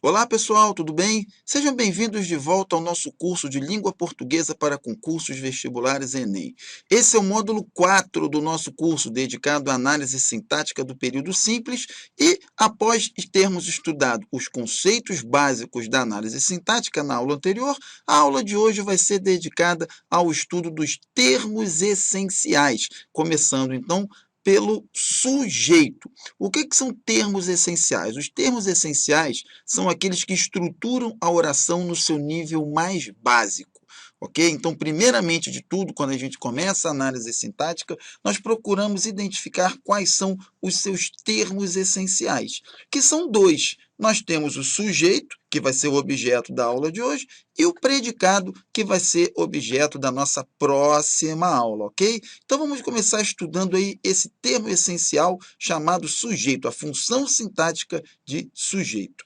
Olá pessoal, tudo bem? Sejam bem-vindos de volta ao nosso curso de Língua Portuguesa para concursos vestibulares Enem. Esse é o módulo 4 do nosso curso, dedicado à análise sintática do período simples e, após termos estudado os conceitos básicos da análise sintática na aula anterior, a aula de hoje vai ser dedicada ao estudo dos termos essenciais, começando então pelo sujeito. O que são termos essenciais? Os termos essenciais são aqueles que estruturam a oração no seu nível mais básico. Ok? Então, primeiramente de tudo, quando a gente começa a análise sintática, nós procuramos identificar quais são os seus termos essenciais, que são dois. Nós temos o sujeito, que vai ser o objeto da aula de hoje, e o predicado, que vai ser objeto da nossa próxima aula, ok? Então, vamos começar estudando aí esse termo essencial chamado sujeito, a função sintática de sujeito.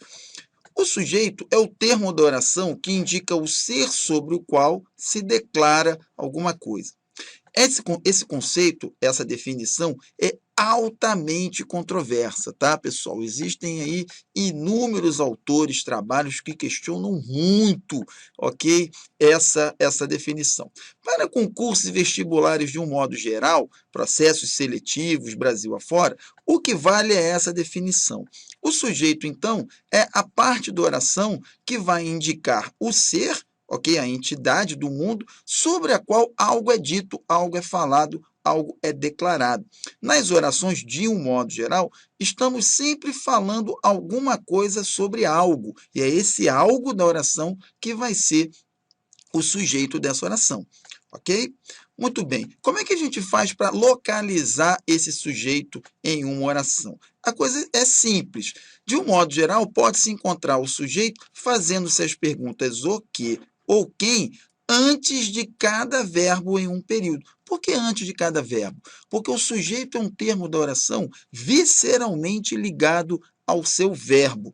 O sujeito é o termo da oração que indica o ser sobre o qual se declara alguma coisa. Esse conceito, essa definição, é altamente controversa, tá, pessoal? Existem aí inúmeros autores, trabalhos que questionam muito, ok, essa definição. Para concursos vestibulares de um modo geral, processos seletivos, Brasil afora, o que vale é essa definição. O sujeito, então, é a parte da oração que vai indicar o ser, ok, a entidade do mundo, sobre a qual algo é dito, algo é falado, algo é declarado. Nas orações, de um modo geral, estamos sempre falando alguma coisa sobre algo, e é esse algo da oração que vai ser o sujeito dessa oração, ok? Muito bem. Como é que a gente faz para localizar esse sujeito em uma oração? A coisa é simples. De um modo geral, pode-se encontrar o sujeito fazendo-se as perguntas o que ou quem antes de cada verbo em um período. Por que antes de cada verbo? Porque o sujeito é um termo da oração visceralmente ligado ao seu verbo.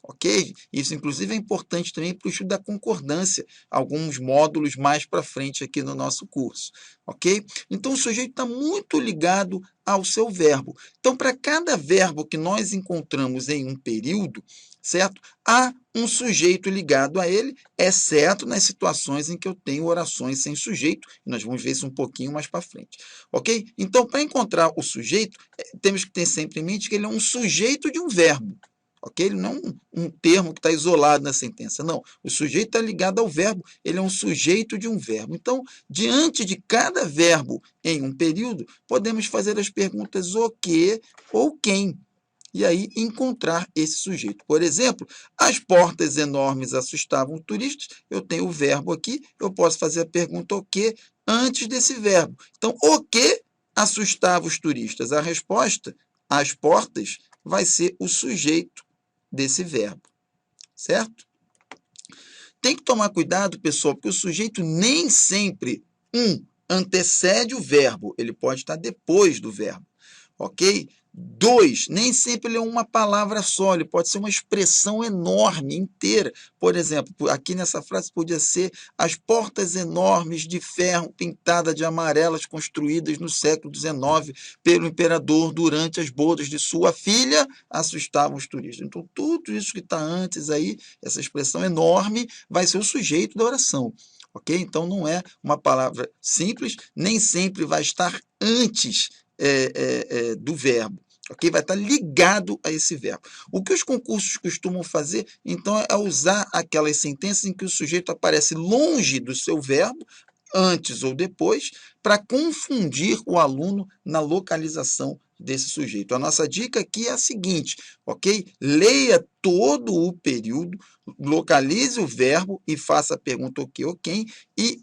Ok? Isso, inclusive, é importante também para o estudo da concordância, alguns módulos mais para frente aqui no nosso curso. Ok? Então, o sujeito está muito ligado ao seu verbo. Então, para cada verbo que nós encontramos em um período, certo? Há um sujeito ligado a ele, exceto nas situações em que eu tenho orações sem sujeito, e nós vamos ver isso um pouquinho mais para frente. Ok? Então, para encontrar o sujeito, temos que ter sempre em mente que ele é um sujeito de um verbo. Ok? Ele não é um termo que está isolado na sentença, não. O sujeito está ligado ao verbo, ele é um sujeito de um verbo. Então, diante de cada verbo em um período, podemos fazer as perguntas o que ou quem, e aí encontrar esse sujeito. Por exemplo, as portas enormes assustavam turistas, eu tenho o verbo aqui, eu posso fazer a pergunta o que antes desse verbo. Então, o que assustava os turistas? A resposta, as portas, vai ser o sujeito desse verbo, certo? Tem que tomar cuidado, pessoal, porque o sujeito nem sempre, antecede o verbo, ele pode estar depois do verbo, ok? 2, nem sempre ele é uma palavra só, ele pode ser uma expressão enorme, inteira. Por exemplo, aqui nessa frase podia ser as portas enormes de ferro pintadas de amarelas construídas no século XIX pelo imperador durante as bodas de sua filha assustavam os turistas. Então, tudo isso que está antes aí, essa expressão enorme, vai ser o sujeito da oração. Ok? Então, não é uma palavra simples, nem sempre vai estar antes do verbo. Ok? Vai estar ligado a esse verbo. O que os concursos costumam fazer, então, é usar aquelas sentenças em que o sujeito aparece longe do seu verbo, antes ou depois, para confundir o aluno na localização desse sujeito. A nossa dica aqui é a seguinte, ok? Leia todo o período, localize o verbo e faça a pergunta o que ou quem e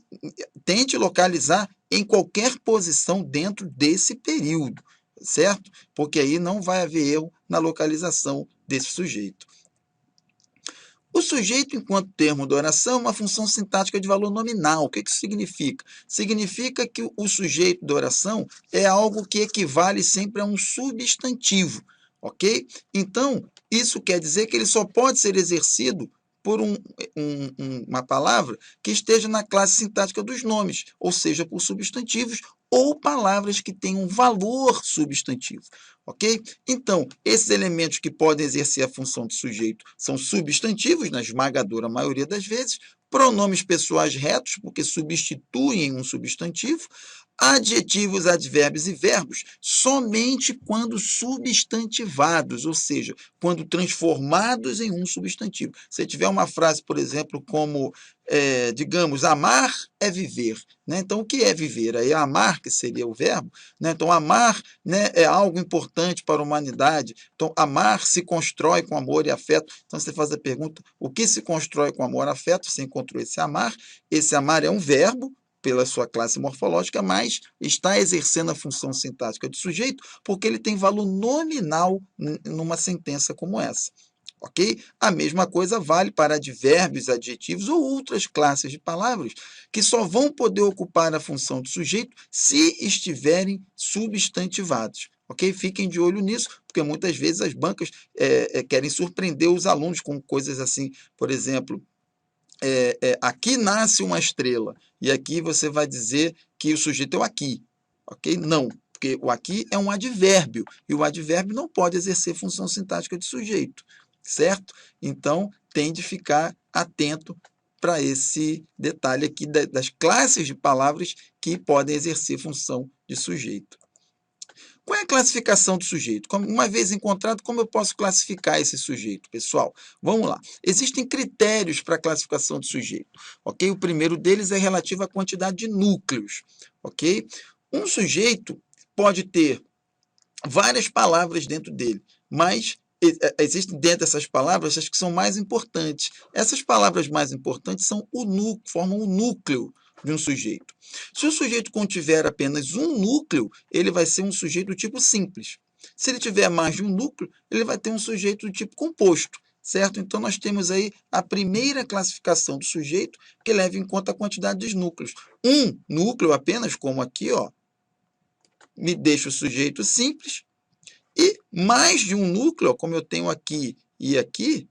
tente localizar em qualquer posição dentro desse período, certo? Porque aí não vai haver erro na localização desse sujeito. O sujeito, enquanto termo da oração, é uma função sintática de valor nominal. O que isso significa? Significa que o sujeito da oração é algo que equivale sempre a um substantivo, ok? Então, isso quer dizer que ele só pode ser exercido por uma palavra que esteja na classe sintática dos nomes, ou seja, por substantivos ou palavras que tenham valor substantivo, ok? Então, esses elementos que podem exercer a função de sujeito são substantivos, na esmagadora maioria das vezes, pronomes pessoais retos, porque substituem um substantivo, adjetivos, advérbios e verbos somente quando substantivados, ou seja, quando transformados em um substantivo. Se tiver uma frase, por exemplo, como, digamos, amar é viver, né? Então, o que é viver? Aí amar, que seria o verbo, né? Então, amar, né, é algo importante para a humanidade. Então, amar se constrói com amor e afeto. Então, você faz a pergunta, o que se constrói com amor e afeto? Você encontrou esse amar. Esse amar é um verbo, pela sua classe morfológica, mas está exercendo a função sintática de sujeito porque ele tem valor nominal numa sentença como essa. Ok? A mesma coisa vale para advérbios, adjetivos ou outras classes de palavras que só vão poder ocupar a função de sujeito se estiverem substantivados. Ok? Fiquem de olho nisso, porque muitas vezes as bancas querem surpreender os alunos com coisas assim, por exemplo, aqui nasce uma estrela, e aqui você vai dizer que o sujeito é o aqui, ok? Não, porque o aqui é um advérbio, e o advérbio não pode exercer função sintática de sujeito, certo? Então, tem de ficar atento para esse detalhe aqui das classes de palavras que podem exercer função de sujeito. Qual é a classificação do sujeito? Uma vez encontrado, como eu posso classificar esse sujeito, pessoal? Vamos lá. Existem critérios para a classificação do sujeito, ok? O primeiro deles é relativo à quantidade de núcleos, ok? Um sujeito pode ter várias palavras dentro dele, mas existem dentro dessas palavras as que são mais importantes. Essas palavras mais importantes são formam o núcleo de um sujeito. Se o sujeito contiver apenas um núcleo, ele vai ser um sujeito do tipo simples. Se ele tiver mais de um núcleo, ele vai ter um sujeito do tipo composto, certo? Então, nós temos aí a primeira classificação do sujeito, que leva em conta a quantidade de núcleos. Um núcleo apenas, como aqui, ó, me deixa o sujeito simples, e mais de um núcleo, como eu tenho aqui e aqui,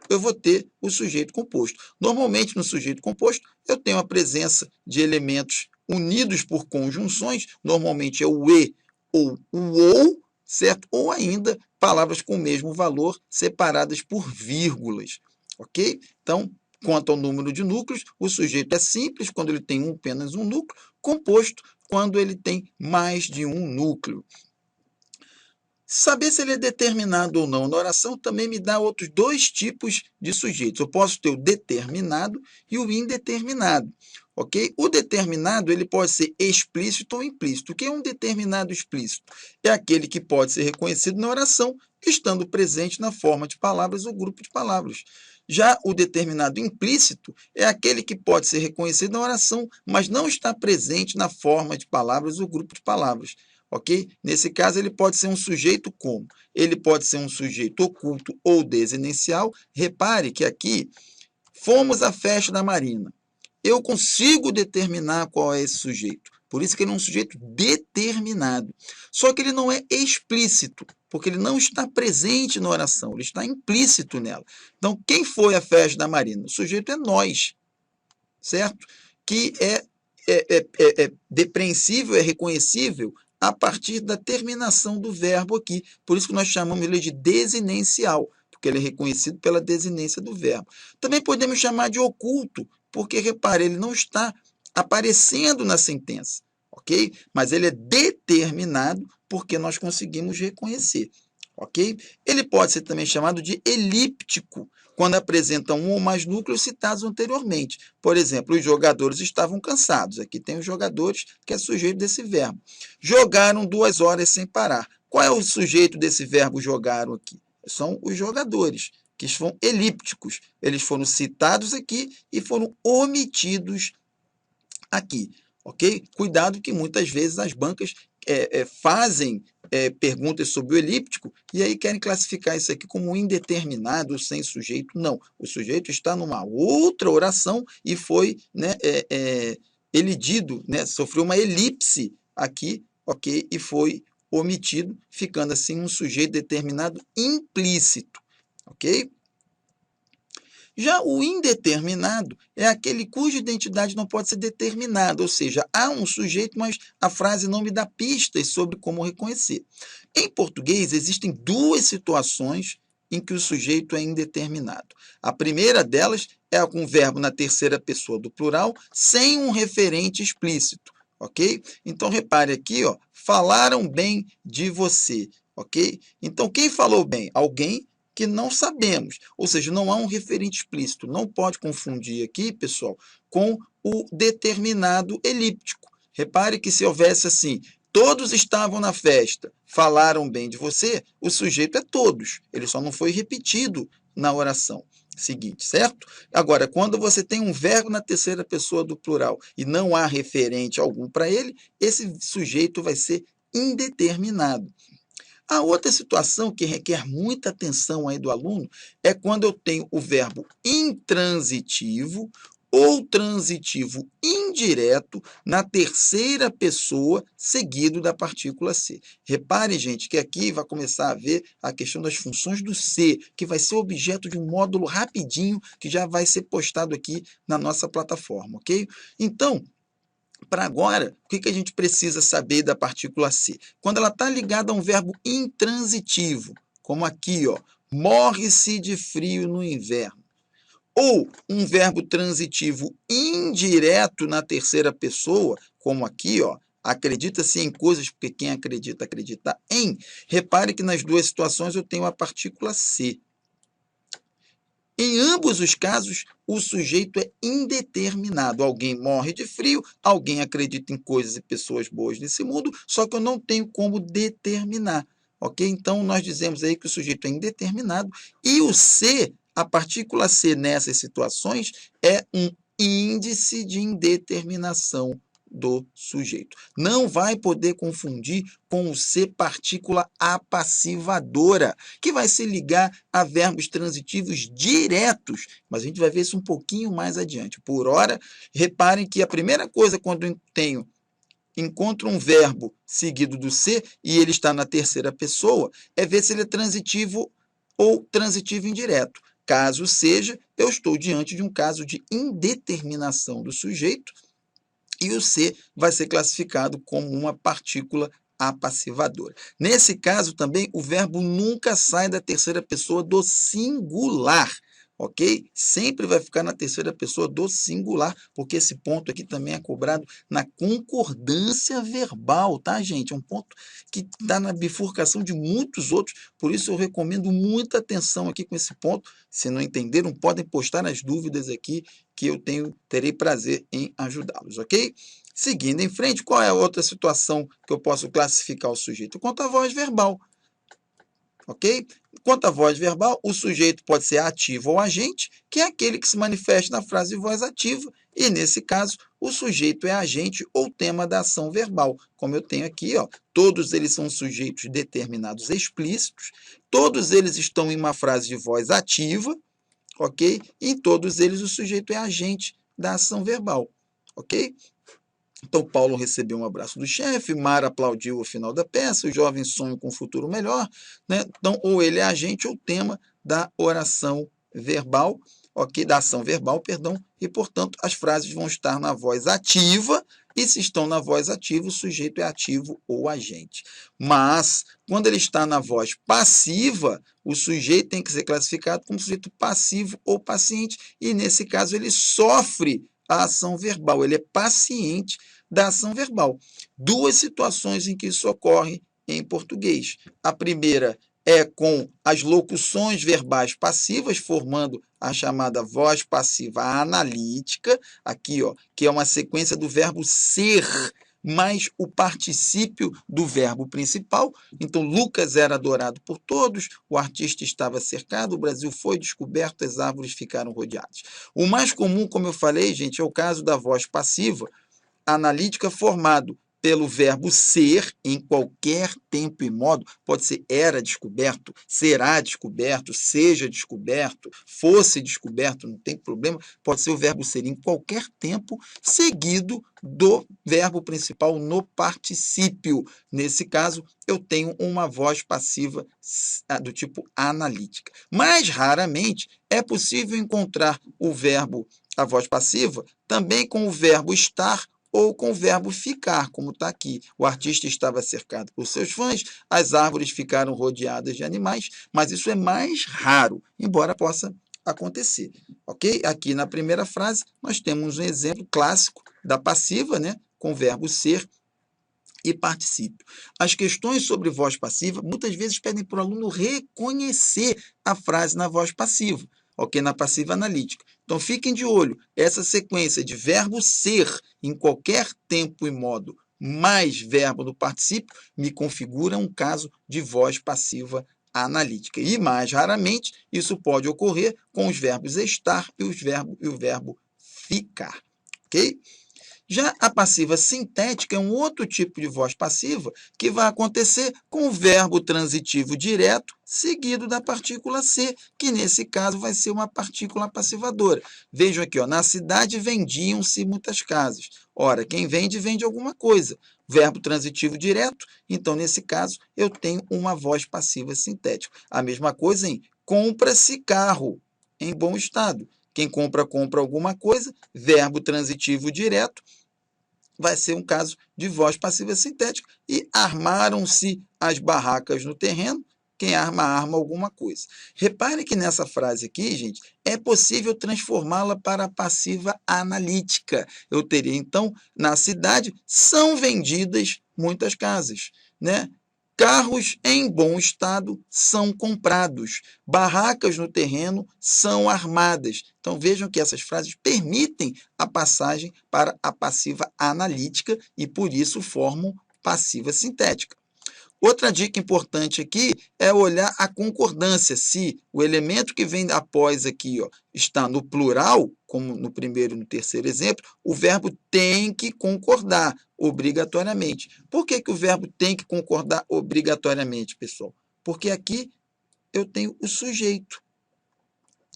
eu vou ter o sujeito composto. Normalmente, no sujeito composto, eu tenho a presença de elementos unidos por conjunções, normalmente é o e ou o ou, certo? Ou ainda palavras com o mesmo valor separadas por vírgulas, ok? Então, quanto ao número de núcleos, o sujeito é simples quando ele tem apenas um núcleo, composto quando ele tem mais de um núcleo. Saber se ele é determinado ou não na oração também me dá outros dois tipos de sujeitos. Eu posso ter o determinado e o indeterminado, ok? O determinado ele pode ser explícito ou implícito. O que é um determinado explícito? É aquele que pode ser reconhecido na oração, estando presente na forma de palavras ou grupo de palavras. Já o determinado implícito é aquele que pode ser reconhecido na oração, mas não está presente na forma de palavras ou grupo de palavras. Ok? Nesse caso, ele pode ser um sujeito como? Ele pode ser um sujeito oculto ou desinencial. Repare que aqui, fomos à festa da Marina. Eu consigo determinar qual é esse sujeito. Por isso que ele é um sujeito determinado. Só que ele não é explícito, porque ele não está presente na oração, ele está implícito nela. Então, quem foi à festa da Marina? O sujeito é nós, certo? Que é depreensível, é reconhecível a partir da terminação do verbo aqui. Por isso que nós chamamos ele de desinencial, porque ele é reconhecido pela desinência do verbo. Também podemos chamar de oculto, porque, repare, ele não está aparecendo na sentença, ok? Mas ele é determinado porque nós conseguimos reconhecer, ok? Ele pode ser também chamado de elíptico, quando apresenta um ou mais núcleos citados anteriormente. Por exemplo, os jogadores estavam cansados. Aqui tem os jogadores, que é sujeito desse verbo. Jogaram 2 horas sem parar. Qual é o sujeito desse verbo jogaram aqui? São os jogadores, que são elípticos. Eles foram citados aqui e foram omitidos aqui, ok? Cuidado que muitas vezes as bancas fazem perguntas sobre o elíptico e aí querem classificar isso aqui como indeterminado, sem sujeito. Não, o sujeito está numa outra oração e foi, né, elidido, né, sofreu uma elipse aqui, ok? E foi omitido, ficando assim um sujeito determinado implícito, ok? Já o indeterminado é aquele cuja identidade não pode ser determinada, ou seja, há um sujeito, mas a frase não me dá pistas sobre como reconhecer. Em português, existem duas situações em que o sujeito é indeterminado. A primeira delas é com o verbo na terceira pessoa do plural, sem um referente explícito, ok? Então, repare aqui, ó, falaram bem de você, ok? Então, quem falou bem? Alguém que não sabemos, ou seja, não há um referente explícito. Não pode confundir aqui, pessoal, com o determinado elíptico. Repare que se houvesse assim, todos estavam na festa, falaram bem de você, o sujeito é todos, ele só não foi repetido na oração seguinte, certo? Agora, quando você tem um verbo na terceira pessoa do plural e não há referente algum para ele, esse sujeito vai ser indeterminado. A outra situação que requer muita atenção aí do aluno é quando eu tenho o verbo intransitivo ou transitivo indireto na terceira pessoa, seguido da partícula ser. Repare, gente, que aqui vai começar a ver a questão das funções do ser, que vai ser objeto de um módulo rapidinho, que já vai ser postado aqui na nossa plataforma, ok? Então, para agora, o que a gente precisa saber da partícula ser? Quando ela está ligada a um verbo intransitivo, como aqui, ó, morre-se de frio no inverno, ou um verbo transitivo indireto na terceira pessoa, como aqui, ó, acredita-se em coisas, porque quem acredita, acredita em. Repare que nas duas situações eu tenho a partícula ser. Em ambos os casos, o sujeito é indeterminado. Alguém morre de frio, alguém acredita em coisas e pessoas boas nesse mundo, só que eu não tenho como determinar, ok? Então, nós dizemos aí que o sujeito é indeterminado e o ser, a partícula ser nessas situações, é um índice de indeterminação do sujeito. Não vai poder confundir com o ser partícula apassivadora, que vai se ligar a verbos transitivos diretos, mas a gente vai ver isso um pouquinho mais adiante. Por hora, reparem que a primeira coisa quando eu encontro um verbo seguido do ser e ele está na terceira pessoa, é ver se ele é transitivo ou transitivo indireto. Caso seja, eu estou diante de um caso de indeterminação do sujeito, e o ser vai ser classificado como uma partícula apassivadora. Nesse caso também, o verbo nunca sai da terceira pessoa do singular, ok? Sempre vai ficar na terceira pessoa do singular, porque esse ponto aqui também é cobrado na concordância verbal, tá, gente? É um ponto que está na bifurcação de muitos outros, por isso eu recomendo muita atenção aqui com esse ponto. Se não entenderam, podem postar as dúvidas aqui, que eu terei prazer em ajudá-los, ok? Seguindo em frente, qual é a outra situação que eu posso classificar o sujeito? Quanto à voz verbal, ok? Quanto à voz verbal, o sujeito pode ser ativo ou agente, que é aquele que se manifesta na frase voz ativa, e nesse caso, o sujeito é agente ou tema da ação verbal. Como eu tenho aqui, ó, todos eles são sujeitos determinados explícitos, todos eles estão em uma frase de voz ativa, ok? E em todos eles o sujeito é agente da ação verbal, ok? Então, Paulo recebeu um abraço do chefe, Mara aplaudiu ao final da peça, o jovem sonha com um futuro melhor, né? Então, ou ele é agente ou tema da oração verbal, ok? Da ação verbal, perdão, e, portanto, as frases vão estar na voz ativa, e se estão na voz ativa, o sujeito é ativo ou agente. Mas, quando ele está na voz passiva, o sujeito tem que ser classificado como sujeito passivo ou paciente, e, nesse caso, ele sofre a ação verbal, ele é paciente da ação verbal. Duas situações em que isso ocorre em português. A primeira é com as locuções verbais passivas, formando a chamada voz passiva analítica, aqui, ó, que é uma sequência do verbo ser, mais o particípio do verbo principal. Então, Lucas era adorado por todos, o artista estava cercado, o Brasil foi descoberto, as árvores ficaram rodeadas. O mais comum, como eu falei, gente, é o caso da voz passiva analítica formado pelo verbo ser em qualquer tempo e modo, pode ser era descoberto, será descoberto, seja descoberto, fosse descoberto, não tem problema, pode ser o verbo ser em qualquer tempo, seguido do verbo principal no particípio. Nesse caso, eu tenho uma voz passiva do tipo analítica. Mais raramente é possível encontrar o verbo, a voz passiva, também com o verbo estar ou com o verbo ficar, como está aqui. O artista estava cercado por seus fãs, as árvores ficaram rodeadas de animais, mas isso é mais raro, embora possa acontecer. Ok? Aqui na primeira frase, nós temos um exemplo clássico da passiva, né, com o verbo ser e particípio. As questões sobre voz passiva muitas vezes pedem para o aluno reconhecer a frase na voz passiva, ok? Na passiva analítica. Então, fiquem de olho. Essa sequência de verbo ser em qualquer tempo e modo mais verbo do particípio me configura um caso de voz passiva analítica. E, mais raramente, isso pode ocorrer com os verbos estar e o verbo ficar, ok? Já a passiva sintética é um outro tipo de voz passiva que vai acontecer com o verbo transitivo direto seguido da partícula ser, que nesse caso vai ser uma partícula passivadora. Vejam aqui, ó, na cidade vendiam-se muitas casas. Ora, quem vende, vende alguma coisa. Verbo transitivo direto, então nesse caso eu tenho uma voz passiva sintética. A mesma coisa em compra-se carro em bom estado. Quem compra, compra alguma coisa, verbo transitivo direto, vai ser um caso de voz passiva sintética. E armaram-se as barracas no terreno, quem arma, arma alguma coisa. Repare que nessa frase aqui, gente, é possível transformá-la para passiva analítica. Eu teria, então, na cidade, são vendidas muitas casas, né? Carros em bom estado são comprados. Barracas no terreno são armadas. Então, vejam que essas frases permitem a passagem para a passiva analítica e, por isso, formam passiva sintética. Outra dica importante aqui é olhar a concordância. Se o elemento que vem após aqui, ó, está no plural, como no primeiro e no terceiro exemplo, o verbo tem que concordar obrigatoriamente. Por que o verbo tem que concordar obrigatoriamente, pessoal? Porque aqui eu tenho o sujeito,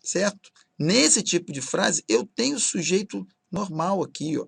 certo? Nesse tipo de frase, eu tenho o sujeito normal aqui, ó.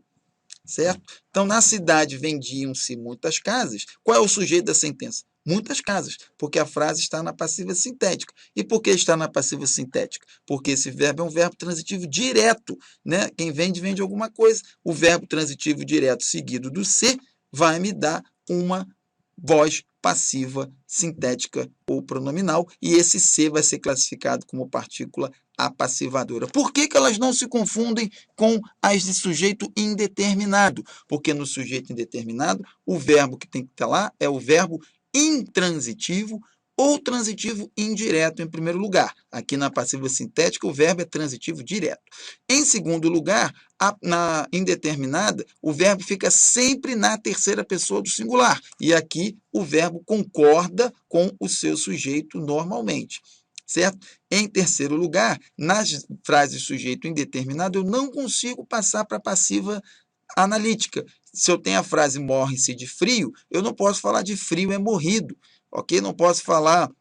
Certo? Então, na cidade vendiam-se muitas casas. Qual é o sujeito da sentença? Muitas casas, porque a frase está na passiva sintética. E por que está na passiva sintética? Porque esse verbo é um verbo transitivo direto, né? Quem vende, vende alguma coisa. O verbo transitivo direto seguido do ser vai me dar uma voz passiva sintética ou pronominal, e esse ser vai ser classificado como partícula apassivadora. Por que elas não se confundem com as de sujeito indeterminado? Porque no sujeito indeterminado, o verbo que tem que estar lá é o verbo intransitivo ou transitivo indireto em primeiro lugar. Aqui na passiva sintética, o verbo é transitivo direto. Em segundo lugar, na indeterminada, o verbo fica sempre na terceira pessoa do singular. E aqui o verbo concorda com o seu sujeito normalmente. Certo? Em terceiro lugar, nas frases sujeito indeterminado, eu não consigo passar para a passiva analítica. Se eu tenho a frase morre-se de frio, eu não posso falar de frio é morrido, ok? Não posso falar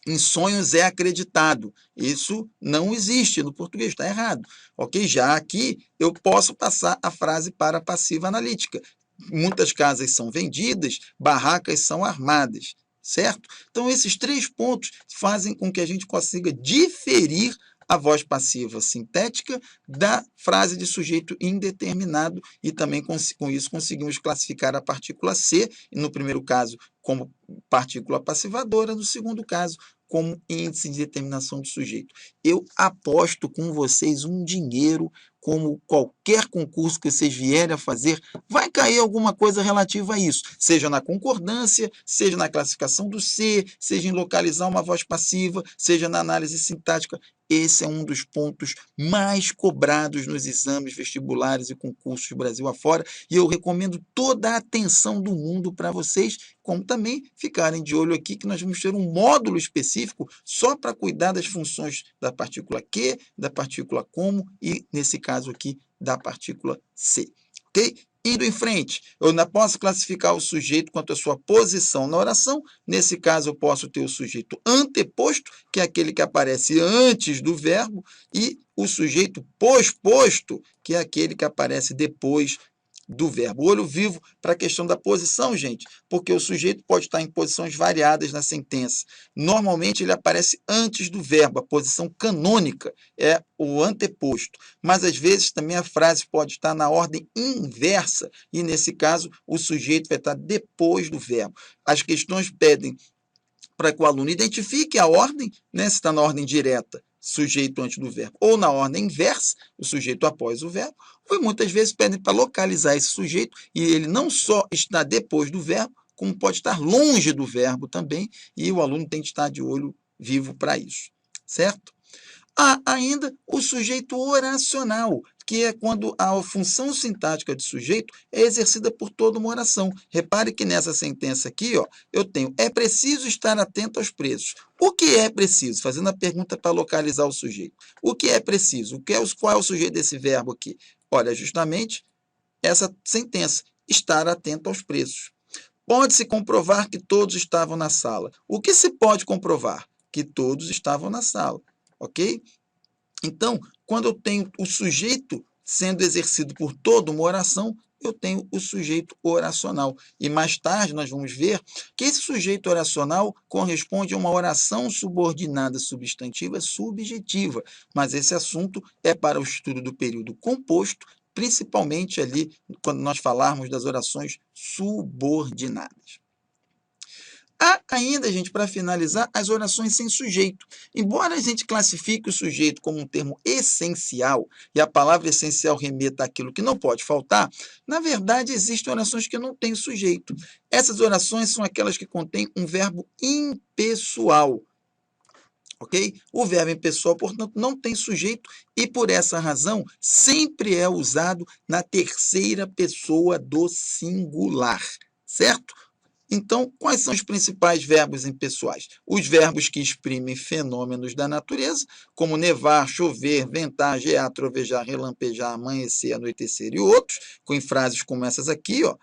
em sonhos é acreditado. Isso não existe no português, está errado, ok? Já aqui eu posso passar a frase para a passiva analítica. Muitas casas são vendidas, barracas são armadas, certo? Então, esses três pontos fazem com que a gente consiga diferir a voz passiva sintética da frase de sujeito indeterminado e também com isso conseguimos classificar a partícula ser, no primeiro caso como partícula passivadora, no segundo caso como índice de determinação do sujeito. Eu aposto com vocês um dinheiro, como qualquer concurso que vocês vierem a fazer, vai cair alguma coisa relativa a isso, seja na concordância, seja na classificação do ser, seja em localizar uma voz passiva, seja na análise sintática. Esse é um dos pontos mais cobrados nos exames vestibulares e concursos do Brasil afora, e eu recomendo toda a atenção do mundo para vocês, como também ficarem de olho aqui que nós vamos ter um módulo específico só para cuidar das funções da partícula Q, da partícula como e, nesse caso aqui, da partícula C. Ok? Indo em frente, eu ainda posso classificar o sujeito quanto à sua posição na oração. Nesse caso, eu posso ter o sujeito anteposto, que é aquele que aparece antes do verbo, e o sujeito posposto, que é aquele que aparece depois do verbo. Olho vivo para a questão da posição, gente, porque o sujeito pode estar em posições variadas na sentença. Normalmente, ele aparece antes do verbo, a posição canônica é o anteposto, mas às vezes também a frase pode estar na ordem inversa, e nesse caso, o sujeito vai estar depois do verbo. As questões pedem para que o aluno identifique a ordem, né, se está na ordem direta, sujeito antes do verbo, ou na ordem inversa, o sujeito após o verbo, ou muitas vezes pedem para localizar esse sujeito, e ele não só está depois do verbo, como pode estar longe do verbo também, e o aluno tem que estar de olho vivo para isso, certo? Há ainda o sujeito oracional, que é quando a função sintática de sujeito é exercida por toda uma oração. Repare que nessa sentença aqui, ó, eu tenho, é preciso estar atento aos preços. O que é preciso? Fazendo a pergunta para localizar o sujeito. O que é preciso? Qual é o sujeito desse verbo aqui? Olha, justamente essa sentença, estar atento aos preços. Pode-se comprovar que todos estavam na sala. O que se pode comprovar? Que todos estavam na sala. Ok? Então, quando eu tenho o sujeito sendo exercido por toda uma oração, eu tenho o sujeito oracional. E mais tarde nós vamos ver que esse sujeito oracional corresponde a uma oração subordinada substantiva subjetiva. Mas esse assunto é para o estudo do período composto, principalmente ali quando nós falarmos das orações subordinadas. Há ainda, gente, para finalizar, as orações sem sujeito. Embora a gente classifique o sujeito como um termo essencial, e a palavra essencial remeta àquilo que não pode faltar, na verdade, existem orações que não têm sujeito. Essas orações são aquelas que contêm um verbo impessoal. Ok? O verbo impessoal, portanto, não tem sujeito e, por essa razão, sempre é usado na terceira pessoa do singular. Certo? Então, quais são os principais verbos impessoais? Os verbos que exprimem fenômenos da natureza, como nevar, chover, ventar, gear, trovejar, relampejar, amanhecer, anoitecer e outros, com frases como essas aqui, ó,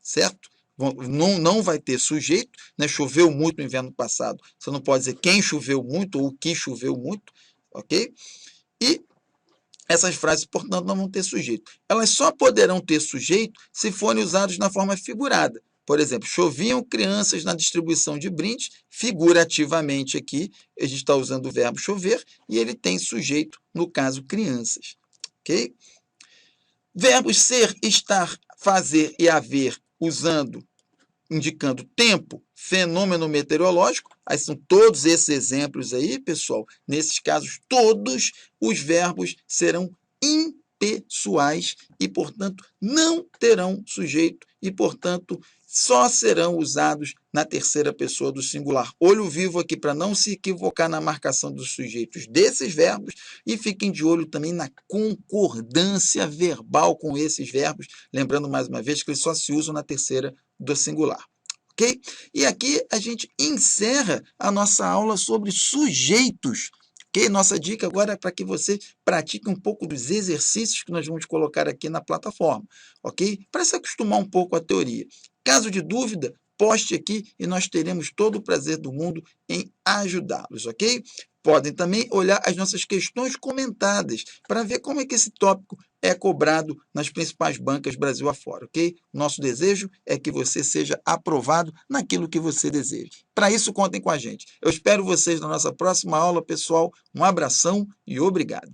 certo? Não vai ter sujeito, né? Choveu muito no inverno passado. Você não pode dizer quem choveu muito ou o que choveu muito, ok? E essas frases, portanto, não vão ter sujeito. Elas só poderão ter sujeito se forem usadas na forma figurada. Por exemplo, choviam crianças na distribuição de brindes, figurativamente aqui, a gente está usando o verbo chover, e ele tem sujeito, no caso, crianças. Ok? Verbos ser, estar, fazer e haver, indicando tempo, fenômeno meteorológico. Aí são todos esses exemplos aí, pessoal. Nesses casos, todos os verbos serão impessoais e, portanto, não terão sujeito e, portanto, só serão usados na terceira pessoa do singular. Olho vivo aqui para não se equivocar na marcação dos sujeitos desses verbos e fiquem de olho também na concordância verbal com esses verbos, lembrando mais uma vez que eles só se usam na terceira do singular. Ok? E aqui a gente encerra a nossa aula sobre sujeitos. Ok? Nossa dica agora é para que você pratique um pouco dos exercícios que nós vamos colocar aqui na plataforma. Ok? Para se acostumar um pouco à teoria. Caso de dúvida, poste aqui e nós teremos todo o prazer do mundo em ajudá-los, ok? Podem também olhar as nossas questões comentadas para ver como é que esse tópico é cobrado nas principais bancas Brasil afora, ok? Nosso desejo é que você seja aprovado naquilo que você deseja. Para isso, contem com a gente. Eu espero vocês na nossa próxima aula, pessoal. Um abração e obrigado.